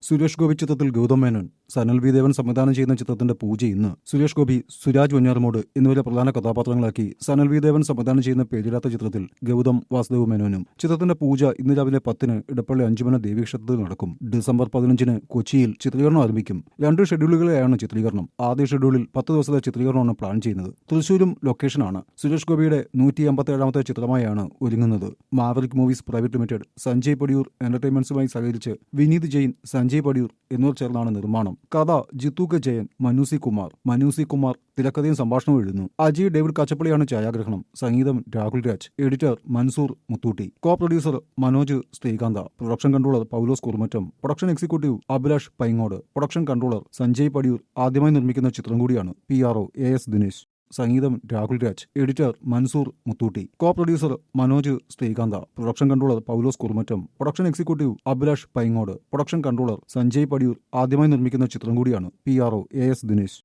സുരേഷ് ഗോപി ചിത്രത്തിൽ ഗൗതം മേനോൻ, സനൽ വി ദേവൻ സംവിധാനം ചെയ്യുന്ന ചിത്രത്തിന്റെ പൂജ ഇന്ന്. സുരേഷ് ഗോപി, സുരാജ് വഞ്ഞാറമൂട് എന്നിവരെ പ്രധാന കഥാപാത്രങ്ങളാക്കി സനൽ വി ദേവൻ സംവിധാനം ചെയ്യുന്ന പേരിടാത്ത ചിത്രത്തിൽ ഗൗതം വാസുദേവ് മേനോനും. ചിത്രത്തിന്റെ പൂജ ഇന്ന് രാവിലെ 10-ന് ഇടപ്പള്ളി അഞ്ചുമന ദേവീക്ഷേത്രത്തിൽ നടക്കും. ഡിസംബർ 15-ന് കൊച്ചിയിൽ ചിത്രീകരണം ആരംഭിക്കും. 2 ഷെഡ്യൂളുകളിലായാണ് ചിത്രീകരണം. ആദ്യ ഷെഡ്യൂളിൽ 10 ദിവസത്തെ ചിത്രീകരണമാണ് പ്ലാൻ ചെയ്യുന്നത്. തൃശൂരും ലൊക്കേഷനാണ്. സുരേഷ് ഗോപിയുടെ 157ാമത്തെ ചിത്രമായാണ് ഒരുങ്ങുന്നത്. Maverick movies private limited, Sanjay Padiyoor എന്റർടൈൻമെന്റ്സുമായി സഹകരിച്ച് വിനീത് ജെയിൻ, സഞ്ജയ് പടിയൂർ എന്നിവർ ചേർന്നാണ് നിർമ്മാണം. കഥ ജിത്തു കെ ജയൻ, മനു സി കുമാർ തിരക്കഥയും സംഭാഷണവും എഴുതുന്നു. അജയ് ഡേവിഡ് കാച്ചപ്പള്ളിയാണ് ഛായാഗ്രഹണം. സംഗീതം Rahul Raj. Editor Mansoor Muthootty. Co producer Manoj Sreekanth. Production controller Paulose Kurumattom. Production executive Abhilash Paingode. Production controller Sanjay Padiyoor. ആദ്യമായി നിർമ്മിക്കുന്ന ചിത്രം കൂടിയാണ്. PRO AS Dinesh. സംഗീതം Rahul Raj. Editor Mansoor Muthootty. Co producer Manoj Sreekanth. Production controller Paulose Kurumattom. Production executive Abhilash Paingode. Production controller Sanjay Padiyoor. ആദ്യമായി നിർമ്മിക്കുന്ന ചിത്രം കൂടിയാണ്. PRO AS Dinesh.